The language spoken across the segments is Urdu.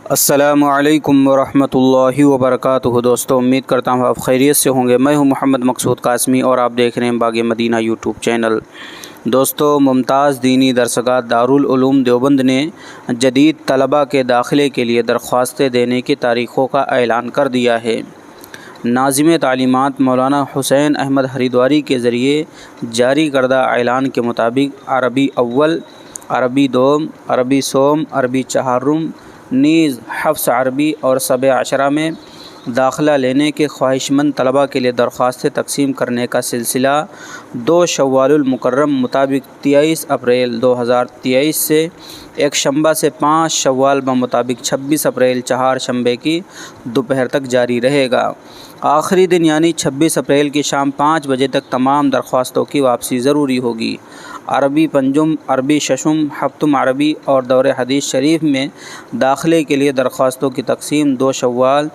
السلام علیکم ورحمۃ اللہ وبرکاتہ۔ دوستو، امید کرتا ہوں آپ خیریت سے ہوں گے۔ میں ہوں محمد مقصود قاسمی اور آپ دیکھ رہے ہیں باغ مدینہ یوٹیوب چینل۔ دوستو، ممتاز دینی درسگاہ دارالعلوم دیوبند نے جدید طلباء کے داخلے کے لیے درخواستیں دینے کی تاریخوں کا اعلان کر دیا ہے۔ ناظم تعلیمات مولانا حسین احمد ہریدواری کے ذریعے جاری کردہ اعلان کے مطابق عربی اول، عربی دوم، عربی سوم، عربی چہارم نیز حفظ عربی اور سبع عشرہ میں داخلہ لینے کے خواہش مند طلباء کے لیے درخواستیں تقسیم کرنے کا سلسلہ 2 شوال المکرم مطابق 23 اپریل 2023 سے ایک شنبہ سے 5 شوال بمطابق 26 اپریل چہارشنبے کی دوپہر تک جاری رہے گا۔ آخری دن یعنی 26 اپریل کی شام 5 بجے تک تمام درخواستوں کی واپسی ضروری ہوگی۔ عربی پنجم، عربی ششم، ہفتم عربی اور دور حدیث شریف میں داخلے کے لیے درخواستوں کی تقسیم 2 شوال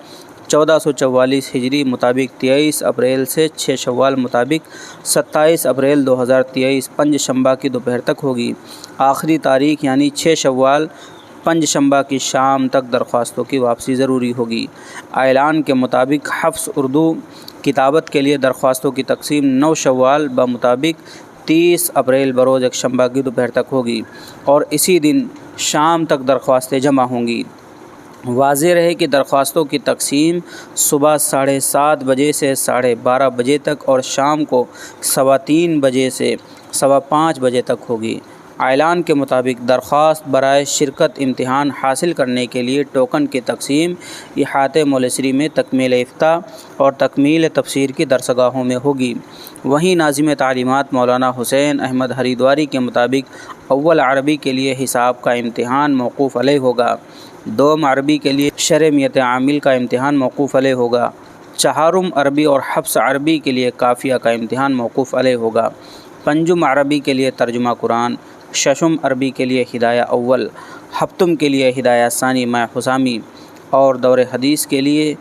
1444 ہجری مطابق 23 اپریل سے 6 شوال مطابق 27 اپریل 2023 پنج شنبہ کی دوپہر تک ہوگی۔ آخری تاریخ یعنی 6 شوال پنج شنبہ کی شام تک درخواستوں کی واپسی ضروری ہوگی۔ اعلان کے مطابق حفظ اردو کتابت کے لیے درخواستوں کی تقسیم 9 شوال بمطابق 30 اپریل بروز ایک شنبہ کی دوپہر تک ہوگی اور اسی دن شام تک درخواستیں جمع ہوں گی۔ واضح رہے کہ درخواستوں کی تقسیم صبح 7:30 بجے سے 12:30 بجے تک اور شام کو 3:15 بجے سے 5:15 بجے تک ہوگی۔ اعلان کے مطابق درخواست برائے شرکت امتحان حاصل کرنے کے لیے ٹوکن کی تقسیم احاطہ مولسری میں تکمیل افتاء اور تکمیل تفسیر کی درسگاہوں میں ہوگی۔ وہیں ناظم تعلیمات مولانا حسین احمد ہریدواری کے مطابق اول عربی کے لیے حساب کا امتحان موقوف علیہ ہوگا، دوم عربی کے لیے شرمیت عامل کا امتحان موقوف علیہ ہوگا، چہارم عربی اور حفظ عربی کے لیے کافیہ کا امتحان موقوف علیہ ہوگا، پنجم عربی کے لیے ترجمہ قرآن، ششم عربی کے لیے ہدایہ اول، ہفتم کے لیے ہدایہ ثانی مع حسامی اور دور حدیث کے لیے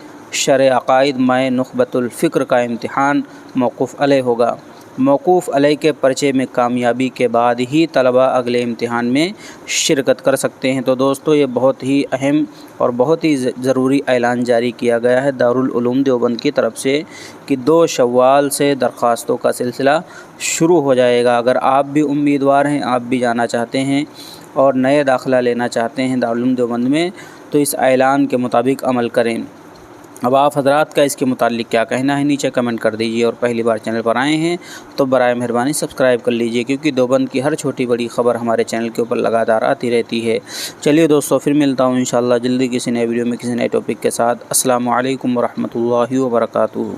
شرح عقائد مع نخبۃ الفکر کا امتحان موقوف علیہ ہوگا۔ موقوف علیہ کے پرچے میں کامیابی کے بعد ہی طلباء اگلے امتحان میں شرکت کر سکتے ہیں۔ تو دوستو، یہ بہت ہی اہم اور بہت ہی ضروری اعلان جاری کیا گیا ہے دارالعلوم دیوبند کی طرف سے کہ 2 شوال سے درخواستوں کا سلسلہ شروع ہو جائے گا۔ اگر آپ بھی امیدوار ہیں، آپ بھی جانا چاہتے ہیں اور نئے داخلہ لینا چاہتے ہیں دارالعلوم دیوبند میں، تو اس اعلان کے مطابق عمل کریں۔ اب آپ حضرات کا اس کے متعلق کیا کہنا ہے، نیچے کمنٹ کر دیجیے، اور پہلی بار چینل پر آئے ہیں تو برائے مہربانی سبسکرائب کر لیجیے، کیونکہ دیوبند کی ہر چھوٹی بڑی خبر ہمارے چینل کے اوپر لگاتار آتی رہتی ہے۔ چلیے دوستو، پھر ملتا ہوں انشاءاللہ جلدی کسی نئے ویڈیو میں کسی نئے ٹاپک کے ساتھ۔ السلام علیکم ورحمۃ اللہ وبرکاتہ۔